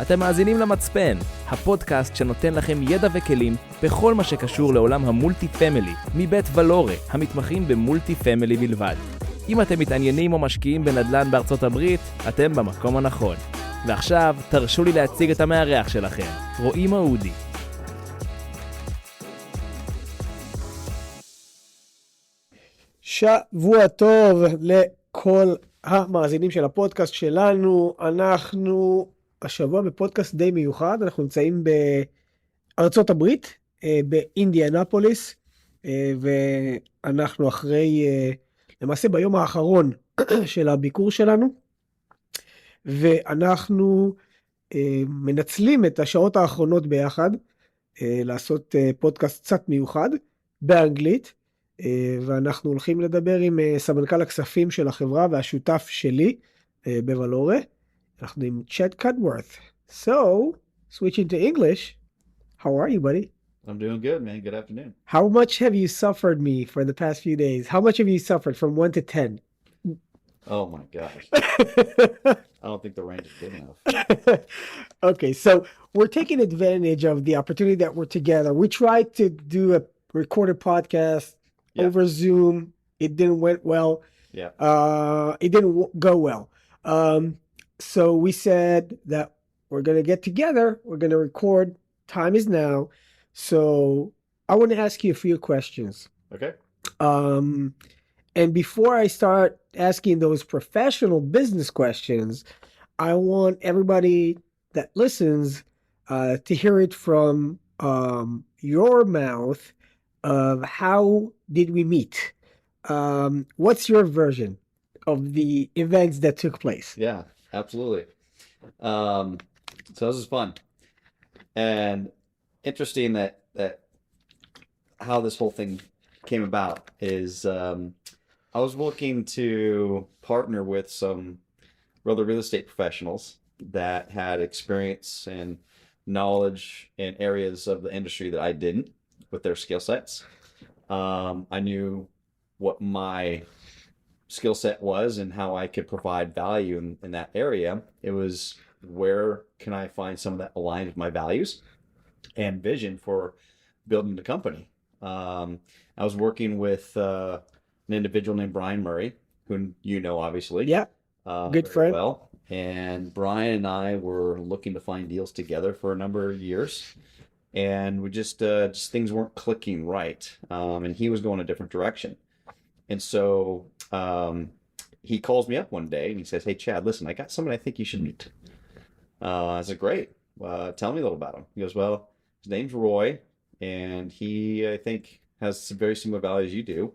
אתם מאזינים למצפן, הפודקאסט שנותן לכם ידע וכלים בכל מה שקשור לעולם המולטי פמילי, מבית ולורה, המתמחים במולטי פמילי בלבד. אם אתם מתעניינים או משקיעים בנדל"ן בארצות הברית, אתם במקום הנכון. ועכשיו תרשו לי להציג את המארח שלכם, רועי מעודי. שבוע טוב לכל המאזינים של הפודקאסט שלנו. אנחנו השבוע בפודקאסט די מיוחד, אנחנו נמצאים בארצות הברית, באינדיאנפוליס, ואנחנו אחרי, למעשה ביום האחרון של הביקור שלנו, ואנחנו מנצלים את השעות האחרונות ביחד, לעשות פודקאסט קצת מיוחד באנגלית, ואנחנו הולכים לדבר עם סמנכ"ל הכספים של החברה והשותף שלי בוולורה. אנחנו עם קאדוורת. So, switching to English, how are you, buddy? I'm doing good, man. Good afternoon. How much have you suffered me for the past few days? How much have you suffered from 1 to 10? Oh my gosh. I don't think the range is big enough. Okay, so we're taking advantage of the opportunity that we're together. We tried to do a recorded podcast over Zoom. It didn't went well. Yeah. It didn't go well. So we said that we're going to get together. We're going to record. Time is now. So I want to ask you a few questions. Okay. And before I start asking those professional business questions, I want everybody that listens to hear it from your mouth of how did we meet? What's your version of the events that took place? Yeah, absolutely. So this is fun. And interesting that how this whole thing came about is I was looking to partner with some other real estate professionals that had experience and knowledge in areas of the industry that I didn't with their skill sets. I knew what my skill set was and how I could provide value in that area. It was where can I find some that aligns with my values and vision for building the company. I was working with an individual named Brian Murray, who you know, obviously. Yeah, good friend. Well, and Brian and I were looking to find deals together for a number of years, and we just things weren't clicking right, and he was going a different direction. And so he calls me up one day and he says, "Hey, Chad, listen, I got someone I think you should meet." I said, "Great. Tell me a little about him." He goes, "Well, his name's Roy, and he, I think, has some very similar values you do,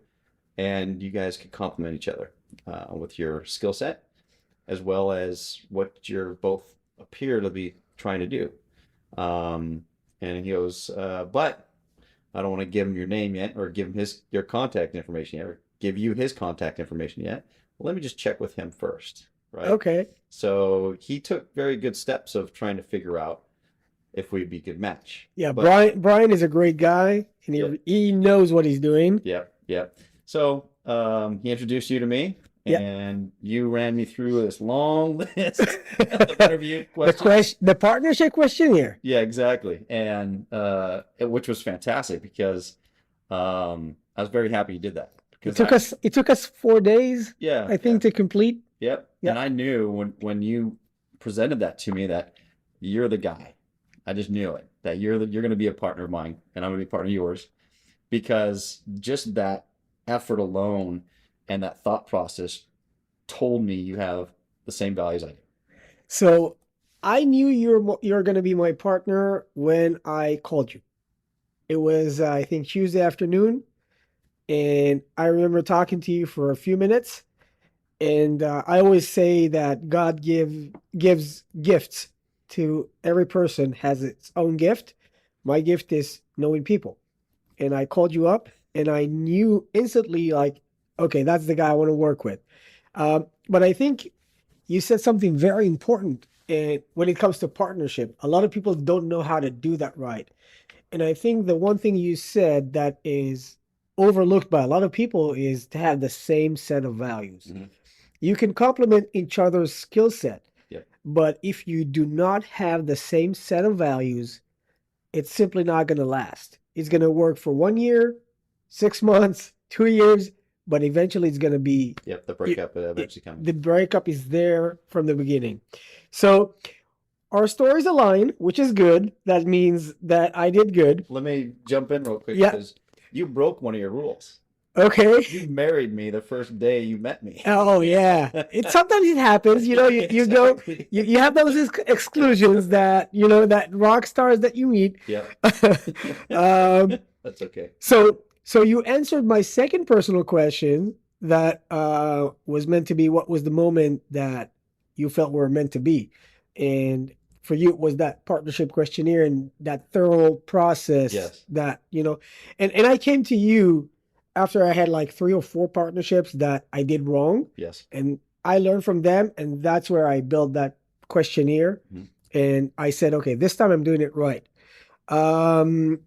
and you guys could complement each other with your skill set, as well as what you're both appear to be trying to do." And he goes, "But I don't want to give him your name yet, or give him your contact information yet, or give you his contact information yet. Well, let me just check with him first." Right? Okay. So he took very good steps of trying to figure out if we'd be a good match. Yeah, but Brian is a great guy, and he knows what he's doing. Yeah. So he introduced you to me, and you ran me through this long list of interview questions. The partnership questionnaire. Yeah, exactly. And which was fantastic because I was very happy you did that. It took us 4 days, I think, to complete. Yep. And I knew when you presented that to me that you're the guy. I just knew it, that you're going to be a partner of mine and I'm going to be a partner of yours, because just that effort alone and that thought process told me you have the same values I do. So I knew you're going to be my partner when I called you. It was, I think, Tuesday afternoon. And I remember talking to you for a few minutes. And I always say that God gives gifts to every person, has its own gift. My gift is knowing people. And I called you up and I knew instantly, like, okay, that's the guy I want to work with. But I think you said something very important when it comes to partnership. A lot of people don't know how to do that right. And I think the one thing you said that is overlooked by a lot of people is to have the same set of values. Mm-hmm. You can complement each other's skill set. Yep. But if you do not have the same set of values, it's simply not going to last. It's going to work for 1 year, 6 months, 2 years, but eventually it's going to be... Yep, the breakup eventually comes. The breakup is there from the beginning. So our stories align, which is good. That means that I did good. Let me jump in real quick, Yeah. because you broke one of your rules. Okay. You married me the first day you met me. Oh yeah. Sometimes it happens, you go, you have those exclusions that, that rock stars that you meet. Yeah. That's okay. So you answered my second personal question that was meant to be, what was the moment that you felt were meant to be? And for you, it was that partnership questionnaire and that thorough process. Yes. That, and I came to you after I had like 3 or 4 partnerships that I did wrong. Yes. And I learned from them, and that's where I built that questionnaire. Mm-hmm. And I said, okay, this time I'm doing it right. The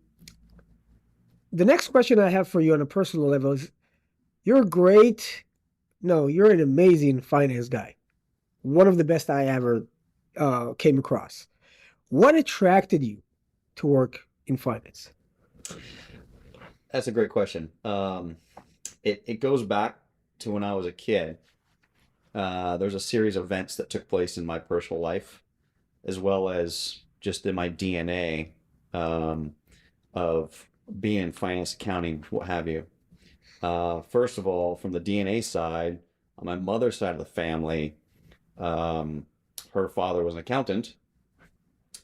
next question I have for you on a personal level is, you're an amazing finance guy. One of the best I ever came across. What attracted you to work in finance? That's a great question. It goes back to when I was a kid. There's a series of events that took place in my personal life, as well as just in my DNA of being in finance, accounting, what have you. First of all, from the DNA side, on my mother's side of the family, her father was an accountant.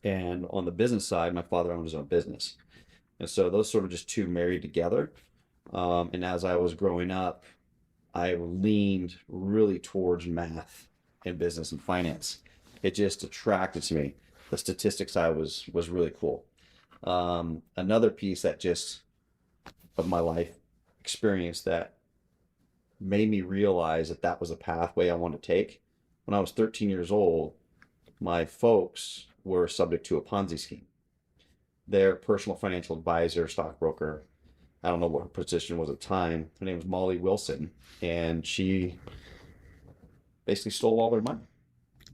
And on the business side, my father owned his own business. And so those sort of just two married together. And as I was growing up, I leaned really towards math and business and finance. It just attracted to me. The statistics side was really cool. Another piece that just of my life experience that made me realize that was a pathway I wanted to take. When I was 13 years old, my folks were subject to a Ponzi scheme. Their personal financial advisor, stockbroker, I don't know what her position was at the time. Her name was Molly Wilson, and she basically stole all their money.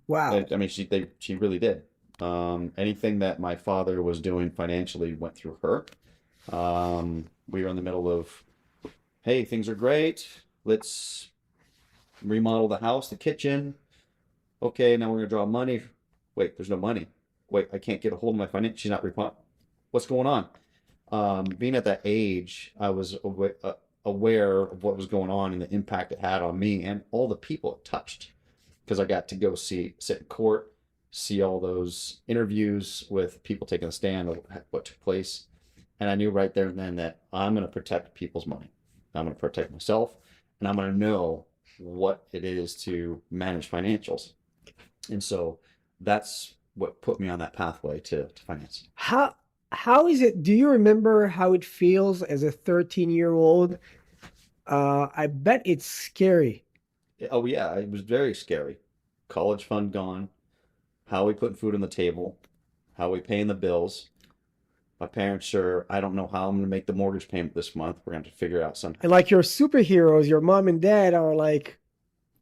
Wow. I mean, she really did. Anything that my father was doing financially went through her. We were in the middle of, hey, things are great. Let's remodel the house, the kitchen. Okay, now we're going to draw money. Wait, there's no money. Wait, I can't get a hold of my finance. She's not responding. What's going on? Being at that age, I was aware of what was going on and the impact it had on me and all the people it touched. Because I got to go sit in court, see all those interviews with people taking a stand of what took place. And I knew right there and then that I'm going to protect people's money. I'm going to protect myself, and I'm going to know what it is to manage financials. And so that's what put me on that pathway to finance. How is it? Do you remember how it feels as a 13-year-old? I bet it's scary. Oh yeah, it was very scary. College fund gone. How we putting food on the table? How we paying the bills? My parents are, I don't know how I'm going to make the mortgage payment this month. We're going to have to figure it out somehow. And like your superheroes, your mom and dad are like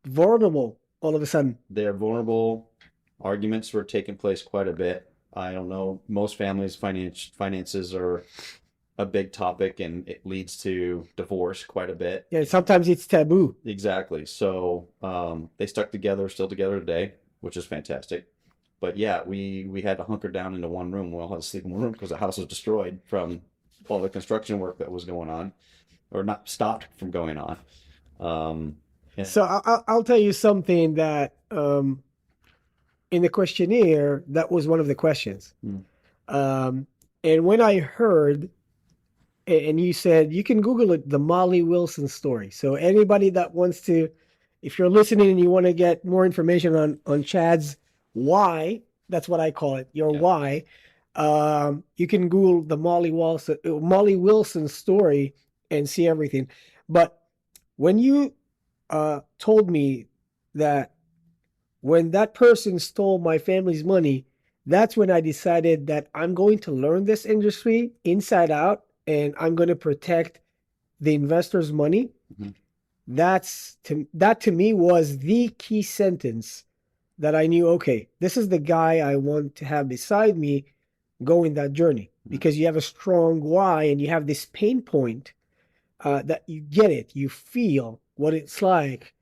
vulnerable all of a sudden. They're vulnerable. Arguments were taking place quite a bit. I don't know. Most families' finances are a big topic, and it leads to divorce quite a bit. Yeah, sometimes it's taboo. Exactly. So they stuck together, still together today, which is fantastic. But yeah, we had to hunker down into one room. We all had to sleep in one room because the house was destroyed from all the construction work that was going on, or not stopped from going on. Yeah. So I'll tell you something that in the questionnaire, that was one of the questions. And when I heard, and you said, you can Google it, the Molly Wilson story. So anybody that wants to, if you're listening and you want to get more information on Chad's why, that's what I call it, your why, you can Google the Molly Wilson story and see everything. But when you told me that when that person stole my family's money, that's when I decided that I'm going to learn this industry inside out, and I'm going to protect the investor's money. Mm-hmm. That to me was the key sentence that I knew, okay, this is the guy I want to have beside me going that journey, because you have a strong why and you have this pain point that you get it, you feel what it's like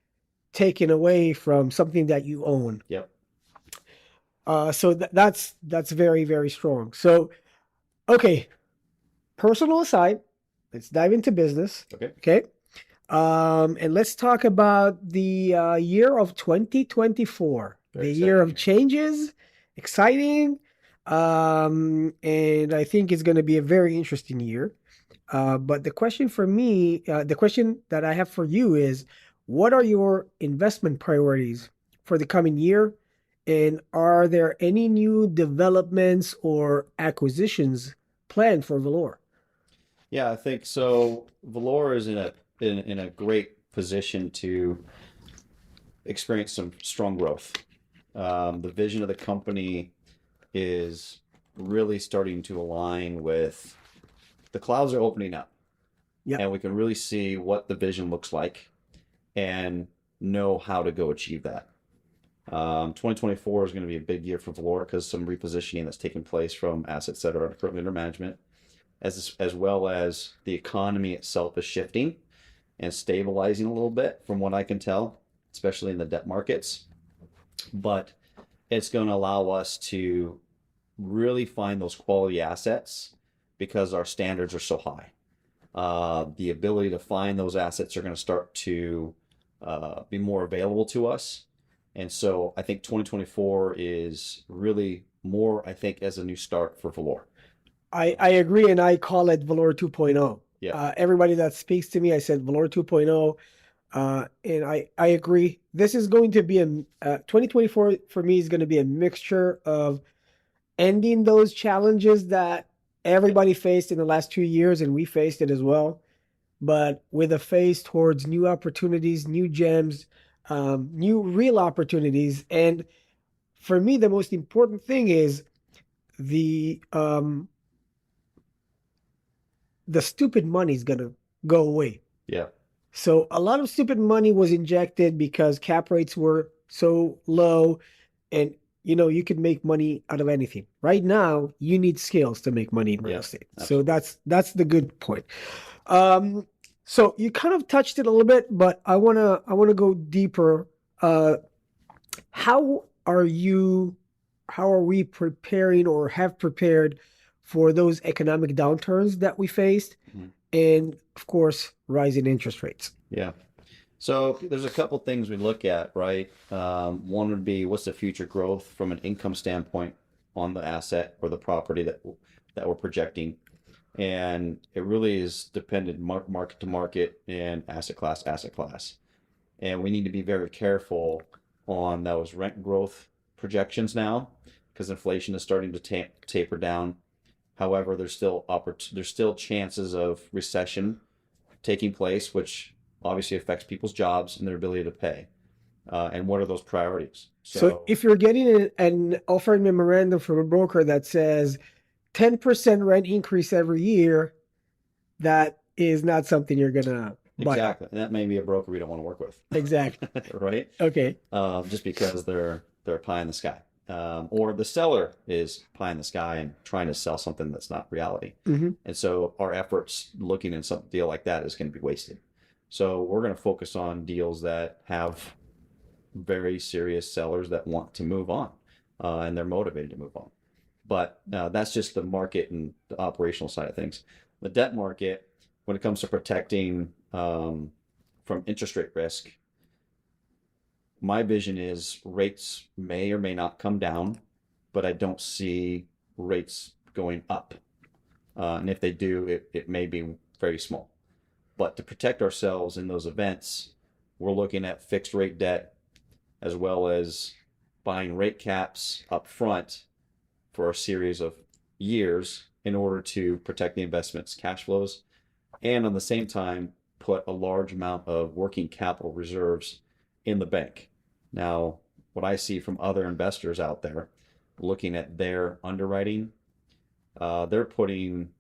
taken away from something that you own. Yep. So that's very, very strong. So, okay, personal aside, let's dive into business. Okay. And let's talk about the year of 2024, the year of changes, exciting. And I think it's going to be a very interesting year. But the question for me, the question that I have for you is, what are your investment priorities for the coming year? And are there any new developments or acquisitions planned for Valor? Yeah, I think so. Valor is in a great position to experience some strong growth. The vision of the company is really starting to align with the clouds are opening up. Yeah. And we can really see what the vision looks like and know how to go achieve that. 2024 is going to be a big year for Valor because some repositioning that's taking place from assets that are currently under management, as well as the economy itself is shifting and stabilizing a little bit from what I can tell, especially in the debt markets. But it's going to allow us to really find those quality assets because our standards are so high. The ability to find those assets are going to start to be more available to us. And so I think 2024 is really more, I think, as a new start for Valor. I agree, and I call it Valor 2.0. Yeah. Everybody that speaks to me, I said Valor 2.0, and I agree. This is going to be 2024 for me is going to be a mixture of ending those challenges that everybody faced in the last 2 years, and we faced it as well, but with a face towards new opportunities, new gems, new real opportunities. And for me, the most important thing is the stupid money is gonna go away. Yeah. So a lot of stupid money was injected because cap rates were so low, and you could make money out of anything. Right now, you need skills to make money in real estate. Absolutely. So that's the good point. So you kind of touched it a little bit, but I wanna go deeper. How are we preparing or have prepared for those economic downturns that we faced, and of course, rising interest rates? Yeah. So there's a couple things we look at, right? One would be, what's the future growth from an income standpoint on the asset or the property that we're projecting, and it really is dependent market to market and asset class, and we need to be very careful on those rent growth projections now because inflation is starting to taper down. However, there's still chances of recession taking place, which obviously affects people's jobs and their ability to pay. And what are those priorities? So if you're getting an offering memorandum from a broker that says 10% rent increase every year, that is not something you're gonna buy. Exactly. And that may be a broker we don't want to work with. Exactly. Right? Okay. Just because they're pie in the sky. Or the seller is pie in the sky and trying to sell something that's not reality. Mm-hmm. And so our efforts looking at some deal like that is going to be wasted. So we're going to focus on deals that have very serious sellers that want to move on, and they're motivated to move on. But that's just the market and the operational side of things. The debt market, when it comes to protecting from interest rate risk, my vision is rates may or may not come down, but I don't see rates going up. And if they do, it may be very small. But to protect ourselves in those events, we're looking at fixed rate debt as well as buying rate caps up front for a series of years in order to protect the investment's cash flows, and at the same time put a large amount of working capital reserves in the bank. Now, what I see from other investors out there looking at their underwriting, they're putting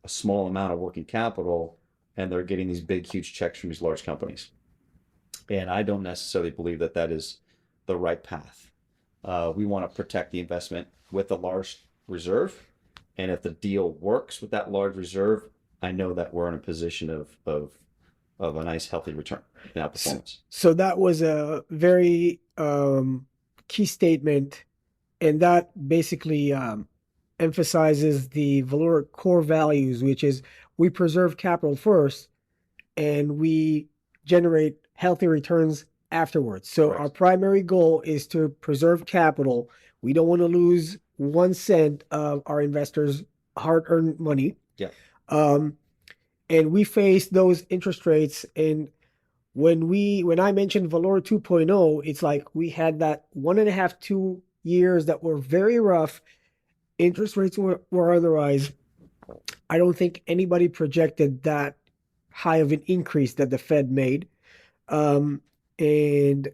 a small amount of working capital and they're getting these big, huge checks from these large companies. And I don't necessarily believe that that is the right path. We want to protect the investment with a large reserve. And if the deal works with that large reserve, I know that we're in a position of a nice, healthy return in outperformance. So that was a very key statement, and that basically emphasizes the Valor core values, which is we preserve capital first and we generate healthy returns afterwards. So Right. our primary goal is to preserve capital. We don't want to lose 1 cent of our investors' hard-earned money. Yeah. And we face those interest rates. And when I mentioned Valor 2.0, it's like we had that 1.5, 2 years that were very rough. Interest rates were on the rise. I don't think anybody projected that high of an increase that the Fed made. And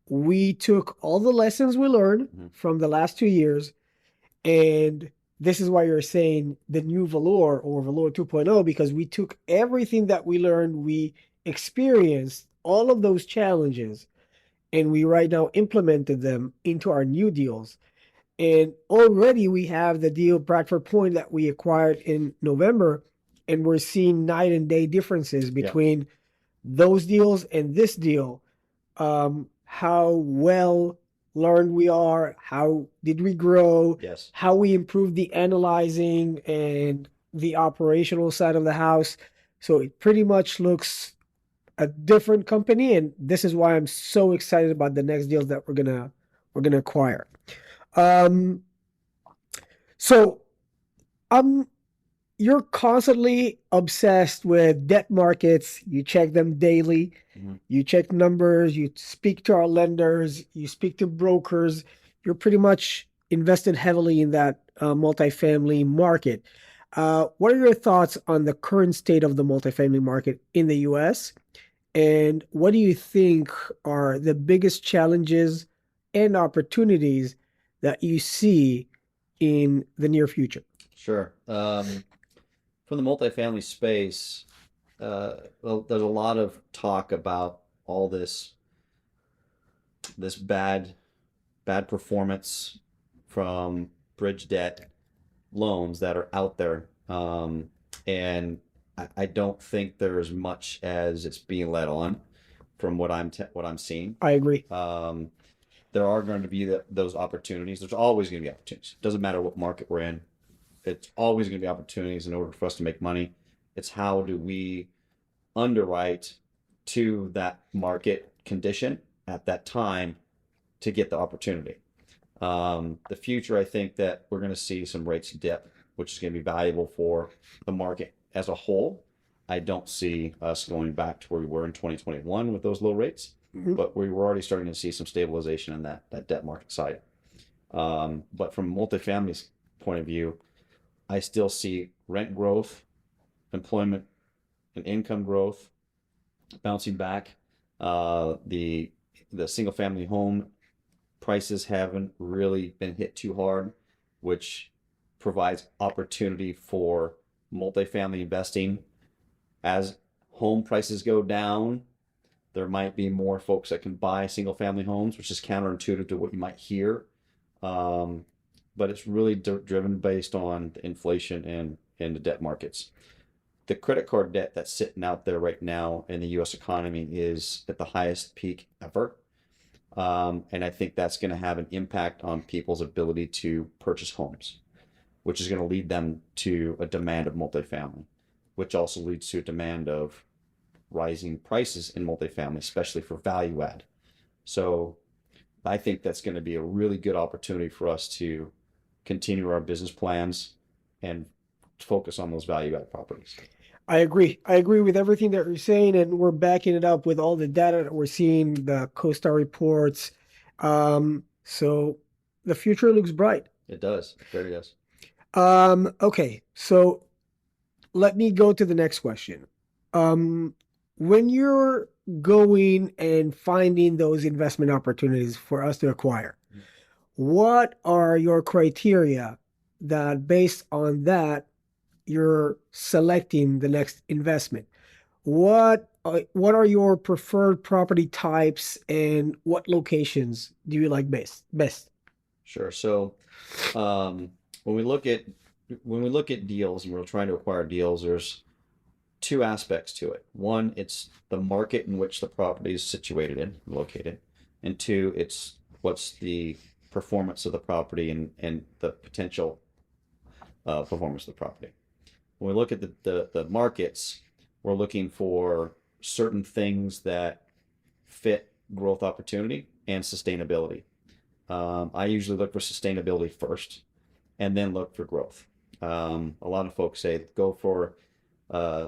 we took all the lessons we learned from the last 2 years. And this is why you're saying the new Valor or Valor 2.0, because we took everything that we learned, we experienced all of those challenges, and we right now implemented them into our new deals. And already we have the deal Bradford Point that we acquired in November, and we're seeing night and day differences between those deals and this deal. How well learned we are, how did we grow, Yes. how we improved the analyzing and the operational side of the house. So it pretty much looks a different company, and this is why I'm so excited about the next deals that we're gonna acquire. So you're constantly obsessed with debt markets. You check them daily. You check numbers. You speak to our lenders. You speak to brokers. You're pretty much invested heavily in that multifamily market. What are your thoughts on the current state of the multifamily market in the U.S.? And what do you think are the biggest challenges and opportunities that you see in the near future? Sure. From the multifamily space, well, there's a lot of talk about all this bad performance from bridge debt loans that are out there, and I don't think there is much as it's being led on from what I'm seeing. I agree. There are going to be those opportunities. There's always going to be opportunities. It doesn't matter what market we're in. It's always going to be opportunities in order for us to make money. It's how do we underwrite to that market condition at that time to get the opportunity. The future, I think that we're going to see some rates dip, which is going to be valuable for the market as a whole. I don't see us going back to where we were in 2021 with those low rates, but we were already starting to see some stabilization in that debt market side. But from multifamily's point of view, I still see rent growth, employment and income growth bouncing back. The single family home prices haven't really been hit too hard, which provides opportunity for multifamily investing. As home prices go down, there might be more folks that can buy single family homes, which is counterintuitive to what you might hear. But it's really driven based on the inflation and the debt markets. The credit card debt that's sitting out there right now in the U.S. economy is at the highest peak ever. And I think that's going to have an impact on people's ability to purchase homes, which is going to lead them to a demand of multifamily, which also leads to a demand of rising prices in multifamily, especially for value add. So I think that's going to be a really good opportunity for us to continue our business plans and focus on those value add properties. I agree. I agree with everything that you're saying, and we're backing it up with all the data that we're seeing, the CoStar reports. So the future looks bright. It does. It very does. Okay, so let me go to the next question. When you're going and finding those investment opportunities for us to acquire, what are your criteria that based on that you're selecting the next investment? What are your preferred property types and what locations do you like best? Sure. So, when we look at deals and we're trying to acquire deals, there's two aspects to it. One, it's the market in which the property is situated in, located, and two, it's what's the performance of the property and the potential performance of the property. When we look at the markets, we're looking for certain things that fit growth opportunity and sustainability. I usually look for sustainability first and then look for growth. A lot of folks say go for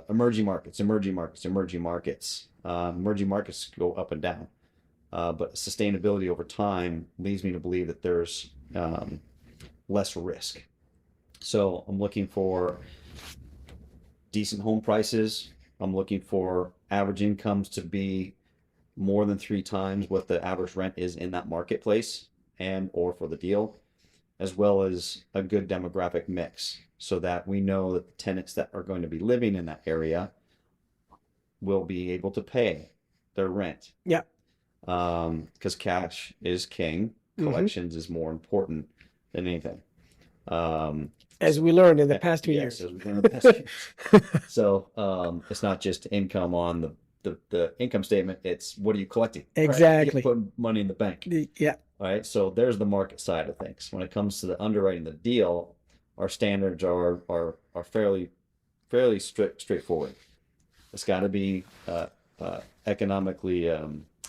emerging markets. Emerging markets go up and down. But sustainability over time leads me to believe that there's less risk. So I'm looking for decent home prices. I'm looking for average incomes to be more than 3 times what the average rent is in that marketplace and or for the deal, as well as a good demographic mix so that we know that the tenants that are going to be living in that area will be able to pay their rent. Yeah. Because cash is king. Collections is more important than anything. As we learned in the past 2 years. Yes, as we learned in the past 2 years. So it's not just income on the income statement, it's what are you collecting? Exactly. Right? You put money in the bank. Yeah. All right. So there's the market side of things. When it comes to the underwriting the deal, our standards are fairly straightforward. It's got to be economically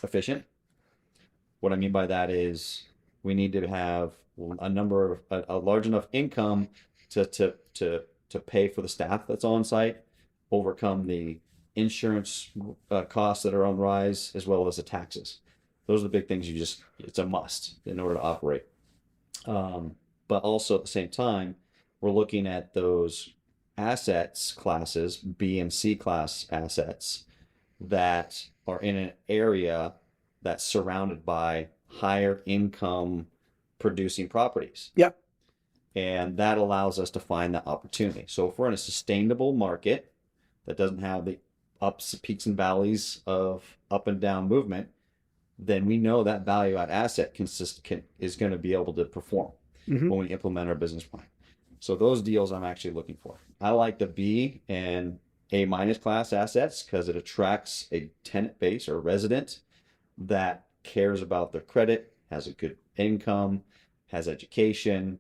efficient. What I mean by that is we need to have a large enough income to pay for the staff that's on site, overcome the insurance costs that are on rise, as well as the taxes. Those are the big things it's a must in order to operate. But also at the same time, we're looking at those assets classes, B and C class assets, that are in an area that's surrounded by higher income producing properties. Yep. And that allows us to find that opportunity. So if we're in a sustainable market that doesn't have the peaks and valleys of up and down movement, then we know that value add asset is going to be able to perform when we implement our business plan. So those deals I'm actually looking for. I like the B and A minus class assets because it attracts a tenant base or resident that cares about their credit, has a good income, has education,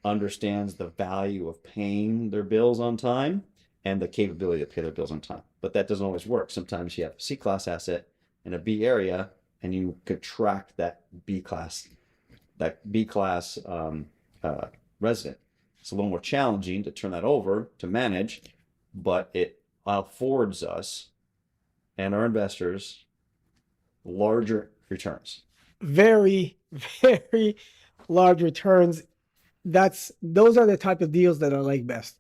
understands the value of paying their bills on time and the capability to pay their bills on time. But that doesn't always work. Sometimes you have a C class asset in a B area and you contract that B class resident. It's a little more challenging to turn that over to manage, but it affords us and our investors larger returns. Very, very large returns. Those are the type of deals that I like best.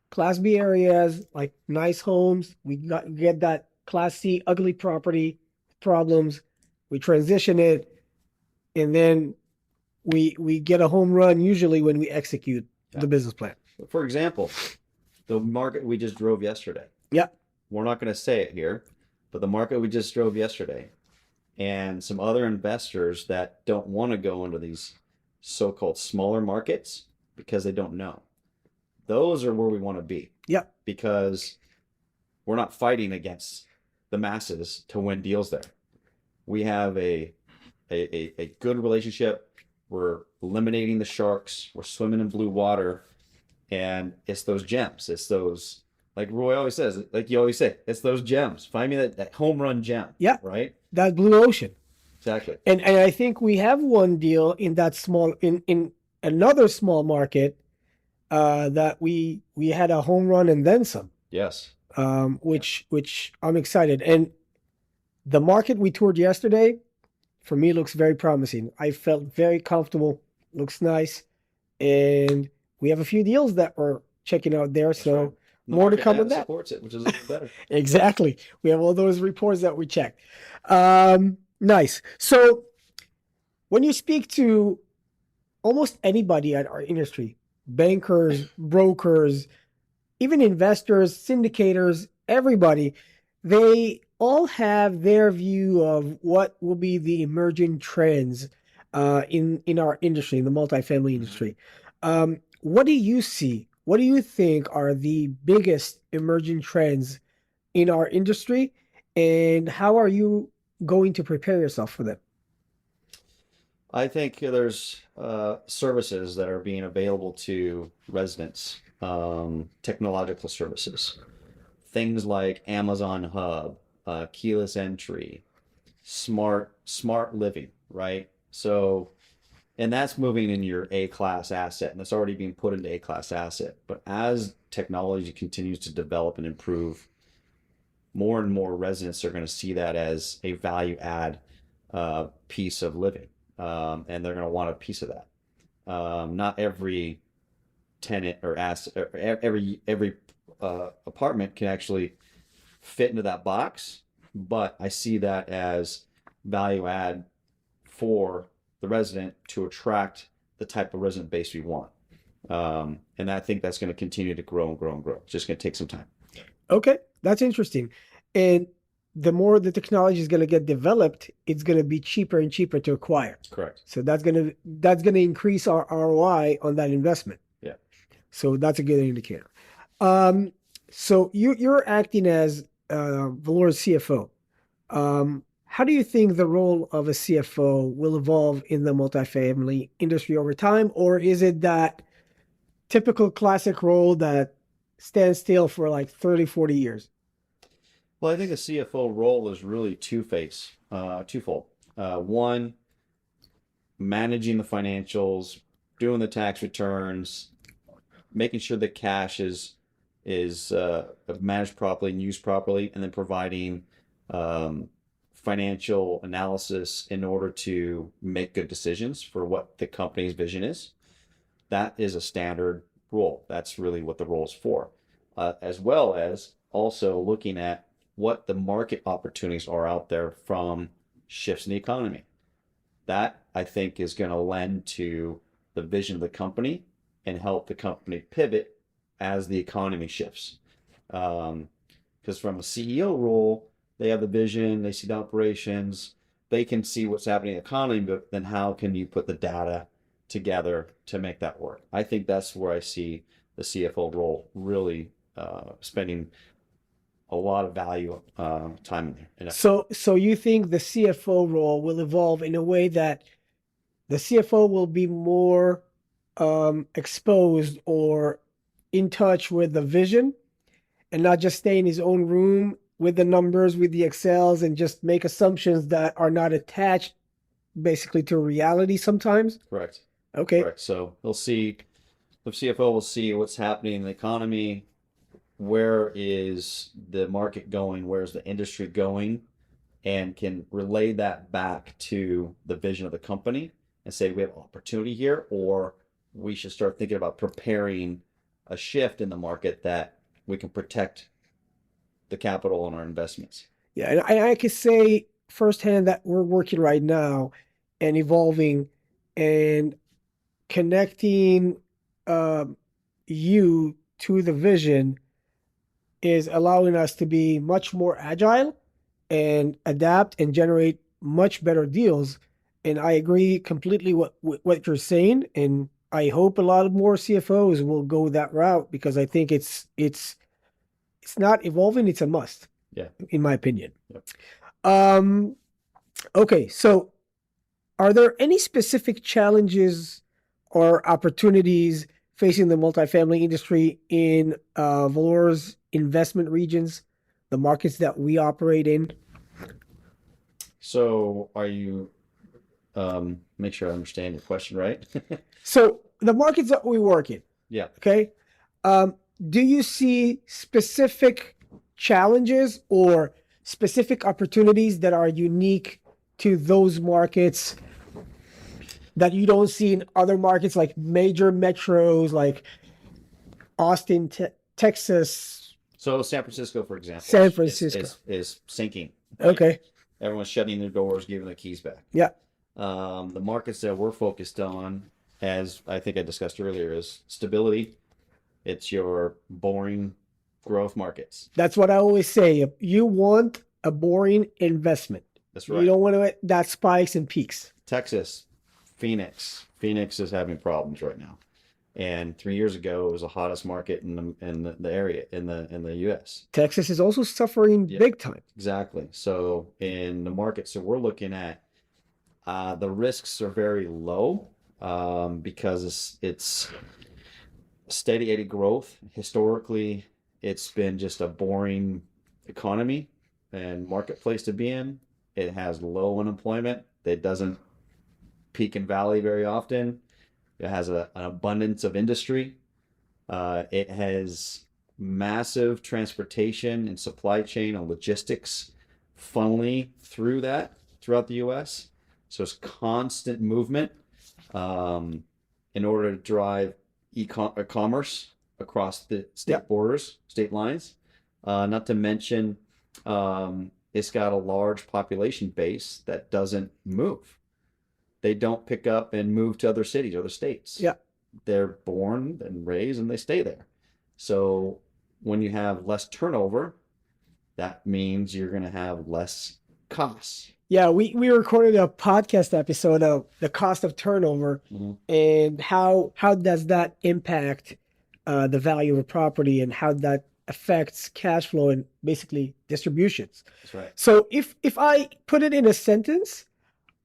Class B areas, like nice homes. We get that Class C ugly property problems. We transition it, and then we get a home run usually when we execute the business plan. For example, the market we just drove yesterday. Yeah. We're not going to say it here, but the market we just drove yesterday and some other investors that don't want to go into these so-called smaller markets because they don't know. Those are where we want to be. Yeah. Because we're not fighting against the masses to win deals there. We have a good relationship. We're eliminating the sharks. We're swimming in blue water. And it's those gems. It's those, like Roy always says, like you always say, it's those gems. Find me that home run gem. Yeah. Right? That blue ocean. Exactly. And I think we have one deal in that in another small market that we had a home run and then some. Yes. Which I'm excited. And the market we toured yesterday, for me, looks very promising. I felt very comfortable. Looks nice. And we have a few deals that we're checking out there. That's so right. More to come with that. Supports it, which is a little better. Exactly. We have all those reports that we checked. Nice. So when you speak to almost anybody at our industry, bankers, brokers, even investors, syndicators, everybody, they all have their view of what will be the emerging trends in our industry, in the multifamily industry. What do you see? What do you think are the biggest emerging trends in our industry, and how are you going to prepare yourself for them? I think there's services that are being available to residents, technological services, things like Amazon Hub, keyless entry, smart living, right? So, and that's moving in your A-class asset, and it's already being put into A-class asset. But as technology continues to develop and improve, more and more residents are going to see that as a value add piece of living. And they're going to want a piece of that. Not every tenant or asset, or every apartment can actually fit into that box, but I see that as value add for the resident to attract the type of resident base we want. And I think that's going to continue to grow and grow and grow. It's just going to take some time. Okay, that's interesting. And the more the technology is going to get developed, it's going to be cheaper and cheaper to acquire. Correct. So that's going to increase our ROI on that investment. Yeah. So that's a good indicator. So you're acting as Valor's CFO. How do you think the role of a CFO will evolve in the multifamily industry over time? Or is it that typical classic role that stands still for like 30, 40 years? Well, I think the CFO role is really twofold. One, managing the financials, doing the tax returns, making sure that cash is managed properly and used properly, and then providing financial analysis in order to make good decisions for what the company's vision is. That is a standard role. That's really what the role is for, as well as also looking at what the market opportunities are out there from shifts in the economy. That, I think, is going to lend to the vision of the company and help the company pivot as the economy shifts. Because from a CEO role, they have the vision, they see the operations, they can see what's happening in the economy, but then how can you put the data together to make that work? I think that's where I see the CFO role really spending a lot of value time in there. So you think the CFO role will evolve in a way that the CFO will be more exposed or in touch with the vision and not just stay in his own room with the numbers, with the Excels, and just make assumptions that are not attached basically to reality sometimes? Correct. Okay. Correct. So the CFO will see what's happening in the economy. Where is the market going? Where's the industry going? And can relay that back to the vision of the company and say, we have opportunity here, or we should start thinking about preparing a shift in the market that we can protect the capital and our investments. Yeah, and I can say firsthand that we're working right now and evolving and connecting you to the vision is allowing us to be much more agile and adapt and generate much better deals. And I agree completely with what you're saying. And I hope a lot of more CFOs will go that route, because I think it's not evolving, it's a must. Yeah. In my opinion. Yep. Okay, so are there any specific challenges or opportunities facing the multifamily industry in Valor's investment regions, the markets that we operate in? So are you, make sure I understand your question right? So the markets that we work in. Yeah. Okay. Do you see specific challenges or specific opportunities that are unique to those markets that you don't see in other markets, like major metros like Austin, Texas? So San Francisco, for example, San Francisco is sinking. Right? Okay. Everyone's shutting their doors, giving the keys back. Yeah. The markets that we're focused on, as I think I discussed earlier, is stability. It's your boring growth markets. That's what I always say. You want a boring investment. That's right. You don't want that spikes and peaks. Texas, Phoenix is having problems right now. And 3 years ago, it was the hottest market in the area in the U.S. Texas is also suffering big time. Exactly. So in the market, so we're looking at the risks are very low because it's steady Eddie growth. Historically, it's been just a boring economy and marketplace to be in. It has low unemployment. It doesn't peak and valley very often. It has an abundance of industry. It has massive transportation and supply chain and logistics funneling throughout the U.S. So it's constant movement in order to drive commerce across the state borders, state lines. Not to mention, it's got a large population base that doesn't move. They don't pick up and move to other cities, other states. Yeah. They're born and raised and they stay there. So when you have less turnover, that means you're going to have less costs. Yeah, we recorded a podcast episode of the cost of turnover and how does that impact the value of a property and how that affects cash flow and basically distributions. That's right. So if I put it in a sentence,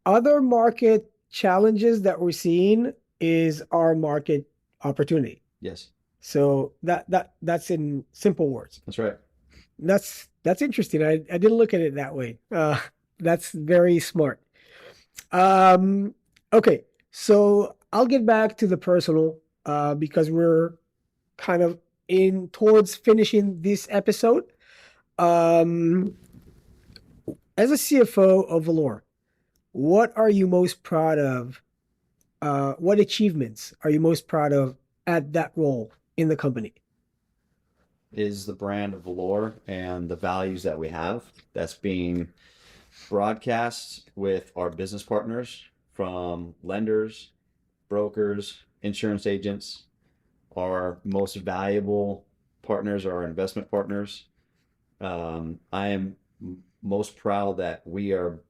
other market challenges that we're seeing is our market opportunity. Yes. So that's in simple words. That's right. That's interesting. I didn't look at it that way. That's very smart. Okay, so I'll get back to the personal because we're kind of towards finishing this episode. As a CFO of Valor, what are you most proud of? What achievements are you most proud of at that role in the company? Is the brand of Valor and the values that we have that's being broadcast with our business partners, from lenders, brokers, insurance agents. Our most valuable partners are our investment partners. I am most proud that we are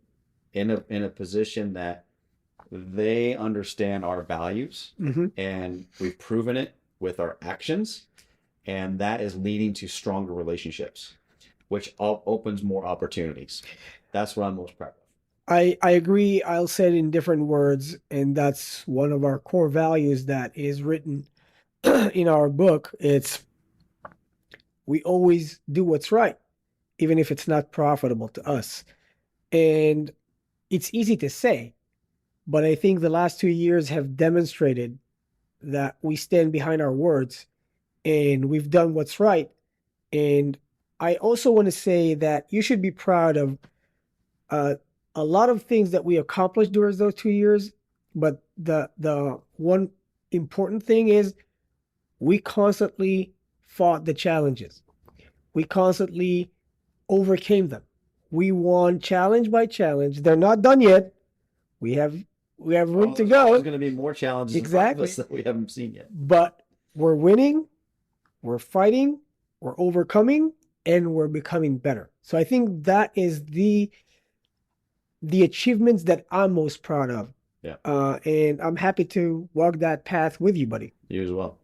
in a position that they understand our values, and we've proven it with our actions, and that is leading to stronger relationships, which opens more opportunities. That's what I'm most proud of. I agree. I'll say it in different words, and that's one of our core values that is written in our book. It's we always do what's right, even if it's not profitable to us. And it's easy to say, but I think the last 2 years have demonstrated that we stand behind our words and we've done what's right. And I also want to say that you should be proud of a lot of things that we accomplished during those 2 years. But the one important thing is we constantly fought the challenges. We constantly overcame them. We won challenge by challenge. They're not done yet. We have room to go. There's going to be more challenges in front of us that we haven't seen yet. But we're winning, we're fighting, we're overcoming, and we're becoming better. So I think that is the achievements that I'm most proud of. Yeah. And I'm happy to walk that path with you, buddy. You as well.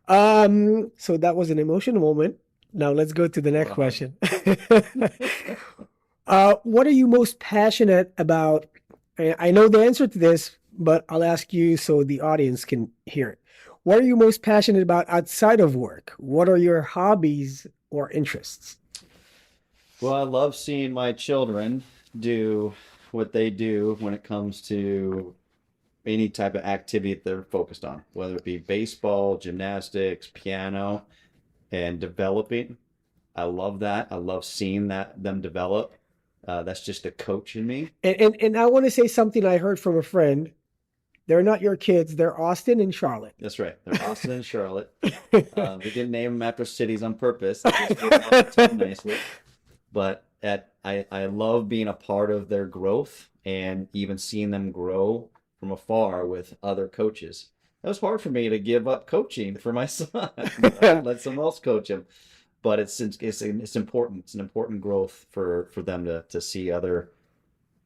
So that was an emotional moment. Now let's go to the next question. What are you most passionate about? I know the answer to this, but I'll ask you so the audience can hear it. What are you most passionate about outside of work? What are your hobbies or interests? Well, I love seeing my children do what they do when it comes to any type of activity that they're focused on, whether it be baseball, gymnastics, piano, and developing. I love that. I love seeing them develop. That's just a coach in me. And I want to say something I heard from a friend. They're not your kids. They're Austin and Charlotte. That's right. They're Austin and Charlotte. We didn't name them after cities on purpose. They just came off the tongue nicely. But I love being a part of their growth and even seeing them grow from afar with other coaches. It was hard for me to give up coaching for my son. Let someone else coach him. But it's important. It's an important growth for them to see other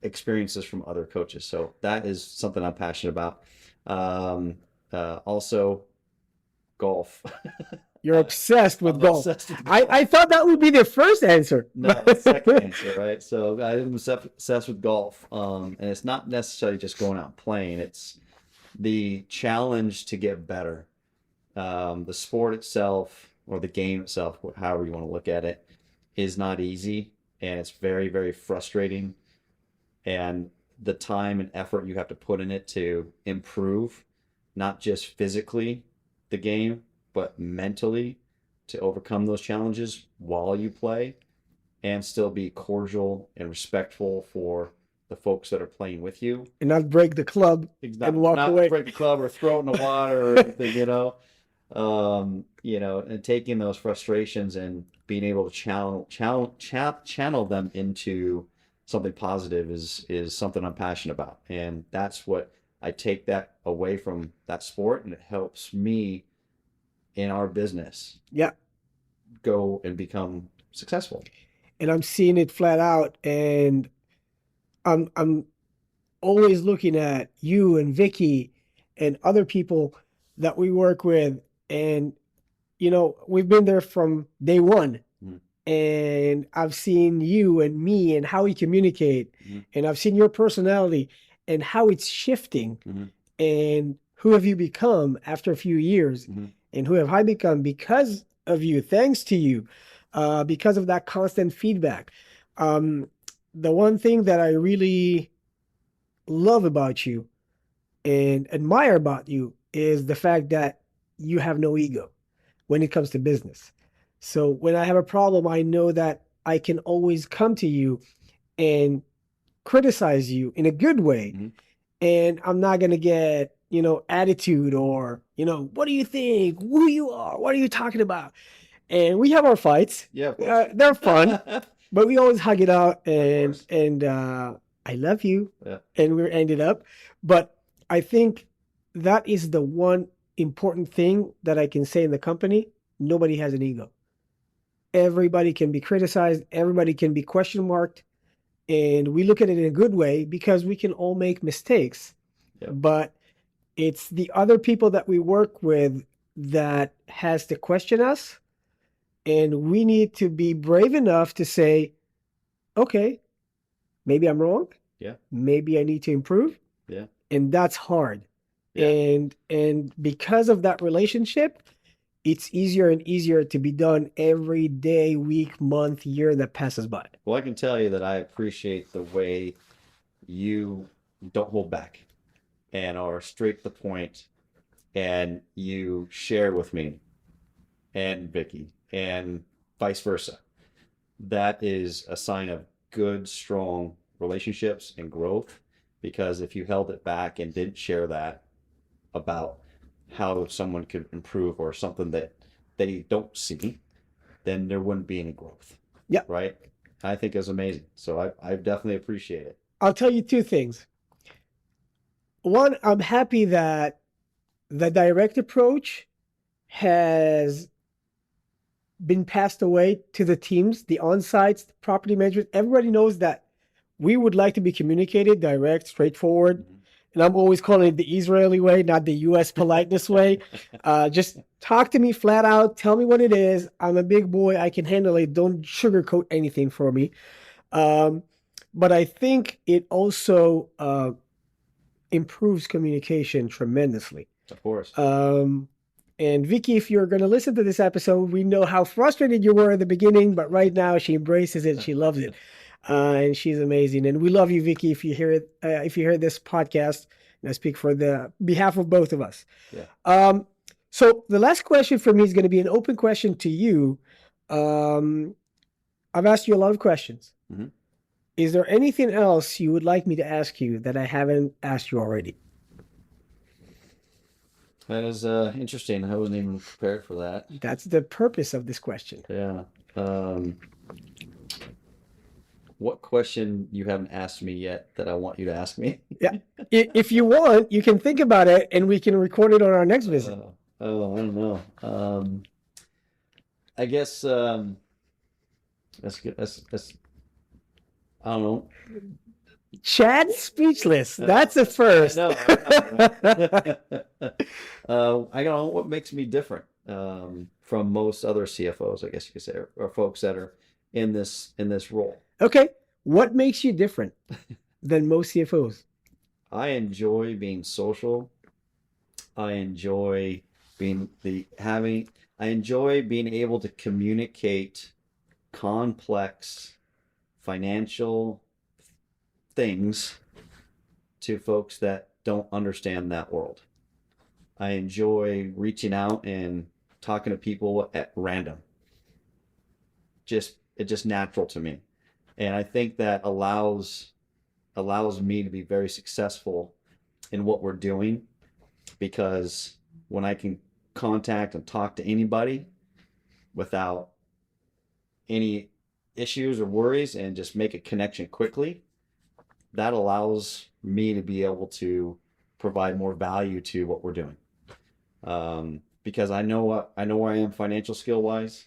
experiences from other coaches. So that is something I'm passionate about. Also, golf. You're obsessed with I'm golf. obsessed with I thought that would be the first answer. No, second answer, right? So I'm obsessed with golf. And it's not necessarily just going out and playing. It's the challenge to get better. The sport itself, or the game itself, however you want to look at it, is not easy, and it's very, very frustrating. And the time and effort you have to put in it to improve, not just physically the game, but mentally, to overcome those challenges while you play and still be cordial and respectful for the folks that are playing with you. And not break the club and walk not away. break the club or throw it in the water or anything, and taking those frustrations and being able to channel them into something positive is something I'm passionate about. And that's what I take that away from that sport, and it helps me in our business go and become successful. And I'm seeing it flat out, and I'm always looking at you and Vicky and other people that we work with, and we've been there from day one. And I've seen you and me and how we communicate, and I've seen your personality and how it's shifting, and who have you become after a few years, and who have I become because of you, thanks to you, because of that constant feedback. The one thing that I really love about you and admire about you is the fact that you have no ego when it comes to business. So when I have a problem, I know that I can always come to you and criticize you in a good way. And I'm not going to get, attitude or, what do you think? Who you are? What are you talking about? And we have our fights. Yeah, of course. They're fun, but we always hug it out, and I love you. Yeah. And we're ended up. But I think that is the one important thing that I can say in the company. Nobody has an ego. Everybody can be criticized. Everybody can be question marked. And we look at it in a good way because we can all make mistakes. Yep. But it's the other people that we work with that has to question us. And we need to be brave enough to say, okay, maybe I'm wrong. Yeah. Maybe I need to improve. Yeah. And that's hard. Yeah. And because of that relationship, it's easier and easier to be done every day, week, month, year that passes by. Well, I can tell you that I appreciate the way you don't hold back and are straight to the point, and you share with me and Vicky and vice versa. That is a sign of good, strong relationships and growth, because if you held it back and didn't share that about how someone could improve or something that they don't see, then there wouldn't be any growth. Yeah. Right? I think it's amazing. So I definitely appreciate it. I'll tell you two things. One, I'm happy that the direct approach has been passed away to the teams, the on-sites, the property management. Everybody knows that we would like to be communicated, direct, straightforward. And I'm always calling it the Israeli way, not the U.S. politeness way. Just talk to me flat out. Tell me what it is. I'm a big boy. I can handle it. Don't sugarcoat anything for me. But I think it also improves communication tremendously. Of course. And Vicky, if you're going to listen to this episode, we know how frustrated you were at the beginning, but right now she embraces it. She loves it. And she's amazing. And we love you, Vicky, if you hear it, if you hear this podcast, and I speak for the behalf of both of us. Yeah. So the last question for me is going to be an open question to you. I've asked you a lot of questions. Mm-hmm. Is there anything else you would like me to ask you that I haven't asked you already? That is interesting. I wasn't even prepared for that. That's the purpose of this question. Yeah. What question you haven't asked me yet that I want you to ask me? Yeah. If you want, you can think about it and we can record it on our next visit. I don't know. I guess that's good. That's I don't know. Chad speechless. That's a first. No, I don't know what makes me different from most other CFOs, I guess you could say, or folks that are in this role. Okay. What makes you different than most CFOs? I enjoy being social. I enjoy I enjoy being able to communicate complex financial things to folks that don't understand that world. I enjoy reaching out and talking to people at random. It's just natural to me. And I think that allows me to be very successful in what we're doing, because when I can contact and talk to anybody without any issues or worries and just make a connection quickly, that allows me to be able to provide more value to what we're doing. Because I know where I am financial skill wise,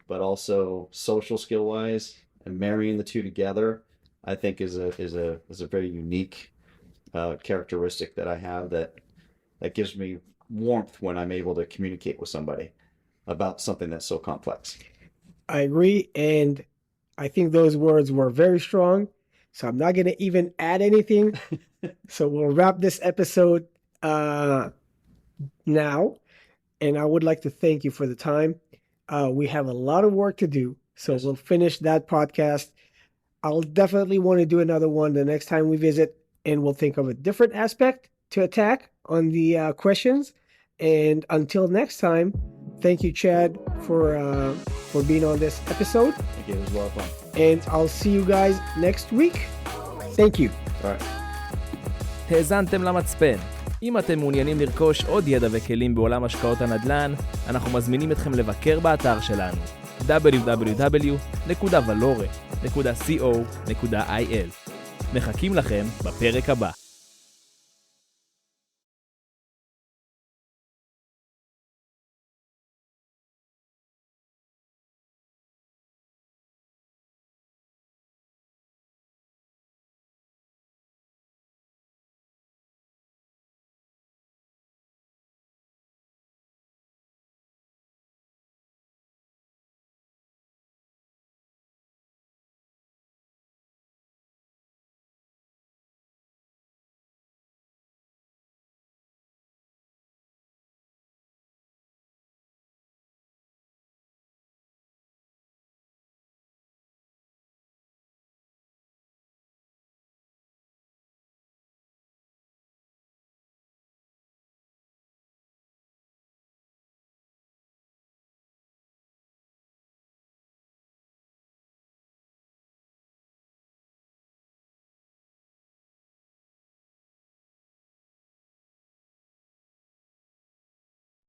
but also social skill wise, and marrying the two together, I think is a very unique characteristic that I have that gives me warmth when I'm able to communicate with somebody about something that's so complex. I agree, and I think those words were very strong, so I'm not going to even add anything. So we'll wrap this episode now, and I would like to thank you for the time. We have a lot of work to do, so we'll finish that podcast. I'll definitely want to do another one the next time we visit, and we'll think of a different aspect to attack on the questions. And until next time, thank you, Chad, for being on this episode. Thank you. It was a lot of fun. And I'll see you guys next week. Thank you. All right. האזנתם למצפן. אם אתם מעוניינים לרכוש עוד ידע וכלים בעולם השקעות הנדל"ן, אנחנו מזמינים אתכם לבקר באתר שלנו www.valore.co.il. מחכים לכם בפרק הבא.